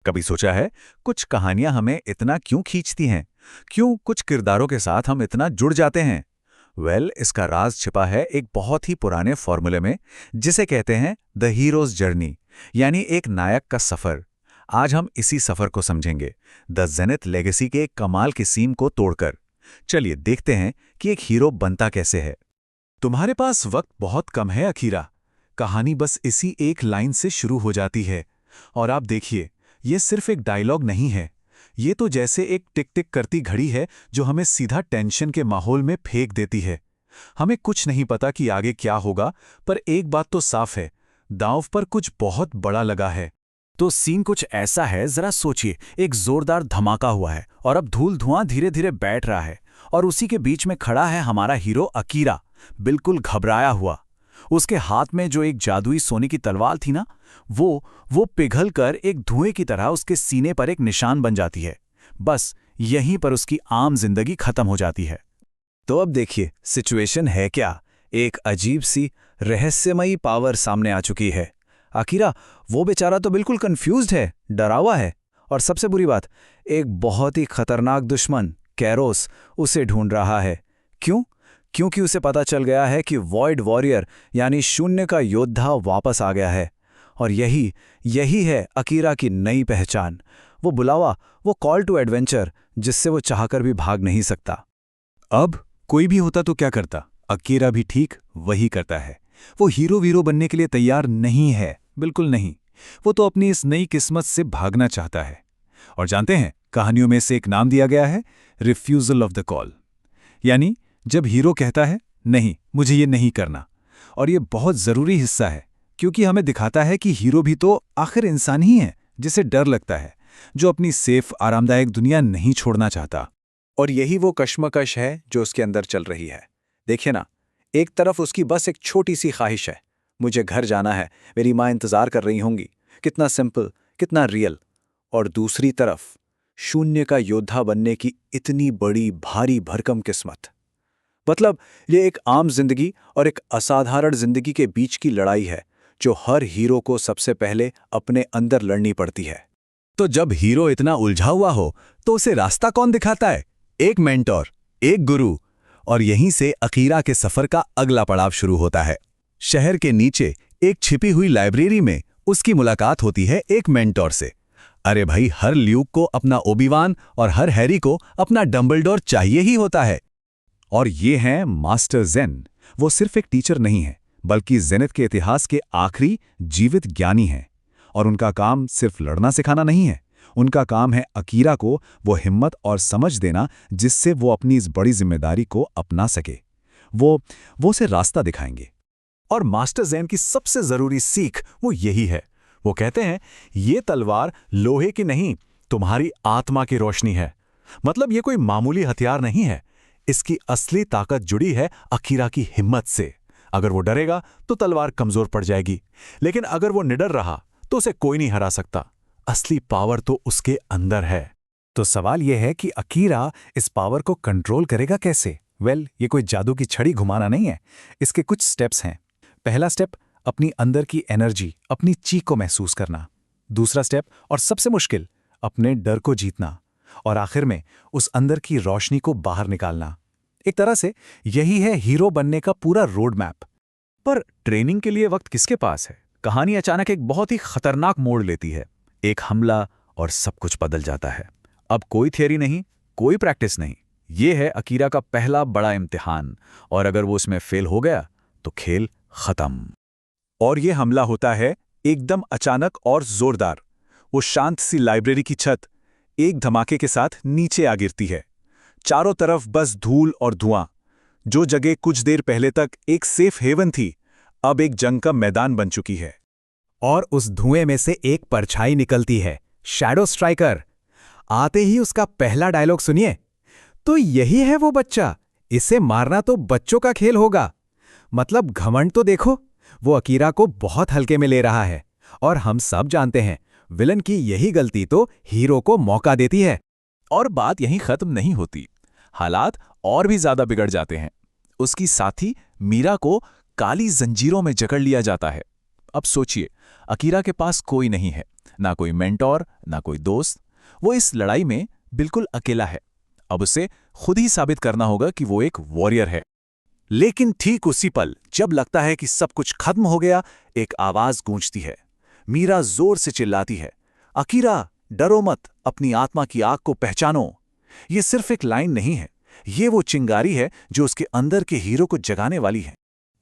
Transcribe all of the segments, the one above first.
कभी सोचा है कुछ कहानियां हमें इतना क्यों खींचती हैं? क्यों कुछ किरदारों के साथ हम इतना जुड़ जाते हैं? इसका राज छिपा है एक बहुत ही पुराने फॉर्मूले में, जिसे कहते हैं द हीरोज जर्नी, यानी एक नायक का सफर। आज हम इसी सफर को समझेंगे, द जेनिथ लेगेसी के एक कमाल की सीम को तोड़कर। चलिए देखते हैं कि एक हीरो बनता कैसे है। तुम्हारे पास वक्त बहुत कम है अखीरा। कहानी बस इसी एक लाइन से शुरू हो जाती है। और आप देखिए, ये सिर्फ एक डायलॉग नहीं है। ये तो जैसे एक टिक टिक करती घड़ी है जो हमें सीधा टेंशन के माहौल में फेंक देती है। हमें कुछ नहीं पता कि आगे क्या होगा, पर एक बात तो साफ है, दांव पर कुछ बहुत बड़ा लगा है। तो सीन कुछ ऐसा है, जरा सोचिए। एक जोरदार धमाका हुआ है और अब धूल धुआं धीरे धीरे बैठ रहा है, और उसी के बीच में खड़ा है हमारा हीरो अकीरा, बिल्कुल घबराया हुआ। उसके हाथ में जो एक जादुई सोने की तलवार थी ना, वो पिघल कर एक धुएं की तरह उसके सीने पर एक निशान बन जाती है। बस यहीं पर उसकी आम जिंदगी खत्म हो जाती है। तो अब देखिए सिचुएशन है क्या। एक अजीब सी रहस्यमयी पावर सामने आ चुकी है। अकीरा वो बेचारा तो बिल्कुल कंफ्यूज्ड है, डरा हुआ है। और सबसे बुरी बात, एक बहुत ही खतरनाक दुश्मन कैरोस उसे ढूंढ रहा है। क्यों? क्योंकि उसे पता चल गया है कि वॉइड वॉरियर यानी शून्य का योद्धा वापस आ गया है। और यही है अकीरा की नई पहचान, वो बुलावा, वो कॉल टू एडवेंचर जिससे वो चाहकर भी भाग नहीं सकता। अब कोई भी होता तो क्या करता? अकीरा भी ठीक वही करता है। वो हीरो वीरो बनने के लिए तैयार नहीं है, बिल्कुल नहीं। वो तो अपनी इस नई किस्मत से भागना चाहता है। और जानते हैं, कहानियों में से एक नाम दिया गया है, रिफ्यूजल ऑफ द कॉल। यानी जब हीरो कहता है नहीं, मुझे ये नहीं करना। और ये बहुत जरूरी हिस्सा है, क्योंकि हमें दिखाता है कि हीरो भी तो आखिर इंसान ही है, जिसे डर लगता है, जो अपनी सेफ आरामदायक दुनिया नहीं छोड़ना चाहता। और यही वो कश्मकश है जो उसके अंदर चल रही है। देखिए ना, एक तरफ उसकी बस एक छोटी सी ख्वाहिश है, मुझे घर जाना है, मेरी माँ इंतजार कर रही होंगी। कितना सिंपल, कितना रियल। और दूसरी तरफ शून्य का योद्धा बनने की इतनी बड़ी भारी भरकम किस्मत। मतलब ये एक आम जिंदगी और एक असाधारण जिंदगी के बीच की लड़ाई है, जो हर हीरो को सबसे पहले अपने अंदर लड़नी पड़ती है। तो जब हीरो इतना उलझा हुआ हो, तो उसे रास्ता कौन दिखाता है? एक मेंटोर, एक गुरु। और यहीं से अकीरा के सफर का अगला पड़ाव शुरू होता है। शहर के नीचे एक छिपी हुई लाइब्रेरी में उसकी मुलाकात होती है एक मेंटोर से। अरे भाई, हर ल्यूक को अपना ओबी-वान और हर हैरी को अपना डंबलडोर चाहिए ही होता है। और ये हैं मास्टर जेन। वो सिर्फ एक टीचर नहीं है, बल्कि जेनिथ के इतिहास के आखिरी जीवित ज्ञानी हैं। और उनका काम सिर्फ लड़ना सिखाना नहीं है, उनका काम है अकीरा को वो हिम्मत और समझ देना जिससे वो अपनी इस बड़ी जिम्मेदारी को अपना सके। वो उसे रास्ता दिखाएंगे। और मास्टर ज़ेन की सबसे जरूरी सीख वो यही है। वो कहते हैं, ये तलवार लोहे की नहीं, तुम्हारी आत्मा की रोशनी है। मतलब ये कोई मामूली हथियार नहीं है, इसकी असली ताकत जुड़ी है अकीरा की हिम्मत से। अगर वो डरेगा तो तलवार कमजोर पड़ जाएगी, लेकिन अगर वो निडर रहा तो उसे कोई नहीं हरा सकता। असली पावर तो उसके अंदर है। तो सवाल यह है कि अकीरा इस पावर को कंट्रोल करेगा कैसे? ये कोई जादू की छड़ी घुमाना नहीं है। इसके कुछ स्टेप्स हैं। पहला स्टेप, अपनी अंदर की एनर्जी, अपनी चीख को महसूस करना। दूसरा स्टेप, और सबसे मुश्किल, अपने डर को जीतना। और आखिर में उस अंदर की रोशनी को बाहर निकालना। एक तरह से यही है हीरो बनने का पूरा रोड मैप। पर ट्रेनिंग के लिए वक्त किसके पास है? कहानी अचानक एक बहुत ही खतरनाक मोड़ लेती है। एक हमला और सब कुछ बदल जाता है। अब कोई थियरी नहीं, कोई प्रैक्टिस नहीं। ये है अकीरा का पहला बड़ा इम्तिहान, और अगर वो इसमें फेल हो गया तो खेल खत्म। और ये हमला होता है एकदम अचानक और जोरदार। वो शांत सी लाइब्रेरी की छत एक धमाके के साथ नीचे आ गिरती है। चारों तरफ बस धूल और धुआं। जो जगह कुछ देर पहले तक एक सेफ हेवन थी, अब एक जंग का मैदान बन चुकी है। और उस धुएं में से एक परछाई निकलती है, शैडो स्ट्राइकर। आते ही उसका पहला डायलॉग सुनिए। तो यही है वो बच्चा, इसे मारना तो बच्चों का खेल होगा। मतलब घमंड तो देखो, वो अकीरा को बहुत हल्के में ले रहा है। और हम सब जानते हैं, विलन की यही गलती तो हीरो को मौका देती है। और बात यहीं खत्म नहीं होती, हालात और भी ज्यादा बिगड़ जाते हैं। उसकी साथी मीरा को काली जंजीरों में जकड़ लिया जाता है। अब सोचिए, अकीरा के पास कोई नहीं है, ना कोई मेंटोर, ना कोई दोस्त। वो इस लड़ाई में बिल्कुल अकेला है। अब उसे खुद ही साबित करना होगा कि वो एक वॉरियर है। लेकिन ठीक उसी पल, जब लगता है कि सब कुछ खत्म हो गया, एक आवाज गूंजती है। मीरा जोर से चिल्लाती है, अकीरा, डरो मत, अपनी आत्मा की आग को पहचानो। ये सिर्फ एक लाइन नहीं है, ये वो चिंगारी है जो उसके अंदर के हीरो को जगाने वाली है।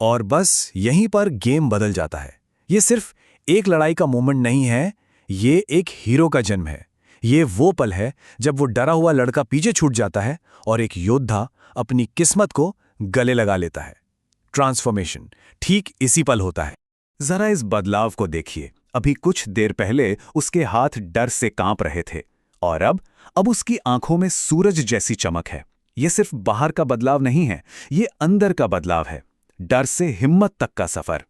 और बस यहीं पर गेम बदल जाता है। ये सिर्फ एक लड़ाई का मोमेंट नहीं है, ये एक हीरो का जन्म है। ये वो पल है जब वो डरा हुआ लड़का पीछे छूट जाता है और एक योद्धा अपनी किस्मत को गले लगा लेता है। ट्रांसफॉर्मेशन ठीक इसी पल होता है। जरा इस बदलाव को देखिए। अभी कुछ देर पहले उसके हाथ डर से कांप रहे थे, और अब उसकी आंखों में सूरज जैसी चमक है। ये सिर्फ बाहर का बदलाव नहीं है, ये अंदर का बदलाव है। डर से हिम्मत तक का सफर।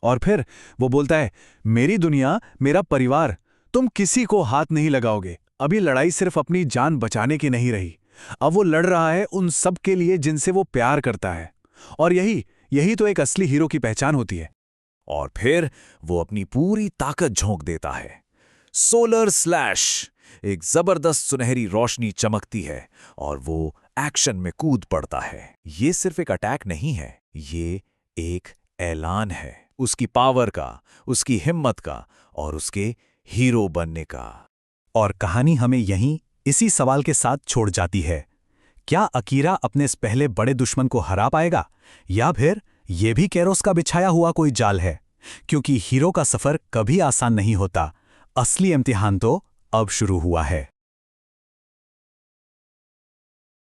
और फिर वो बोलता है, मेरी दुनिया, मेरा परिवार, तुम किसी को हाथ नहीं लगाओगे। अभी लड़ाई सिर्फ अपनी जान बचाने की नहीं रही, अब वो लड़ रहा है उन सब के लिए जिनसे वो प्यार करता है। और यही तो एक असली हीरो की पहचान होती है। और फिर वो अपनी पूरी ताकत झोंक देता है। Solar slash! एक जबरदस्त सुनहरी रोशनी चमकती है और वो एक्शन में कूद पड़ता है। ये सिर्फ एक अटैक नहीं है, ये एक ऐलान है उसकी पावर का, उसकी हिम्मत का और उसके हीरो बनने का। और कहानी हमें यहीं इसी सवाल के साथ छोड़ जाती है, क्या अकीरा अपने इस पहले बड़े दुश्मन को हरा पाएगा, या फिर ये भी कैरोस का बिछाया हुआ कोई जाल है? क्योंकि हीरो का सफर कभी आसान नहीं होता। असली इम्तिहान तो अब शुरू हुआ है।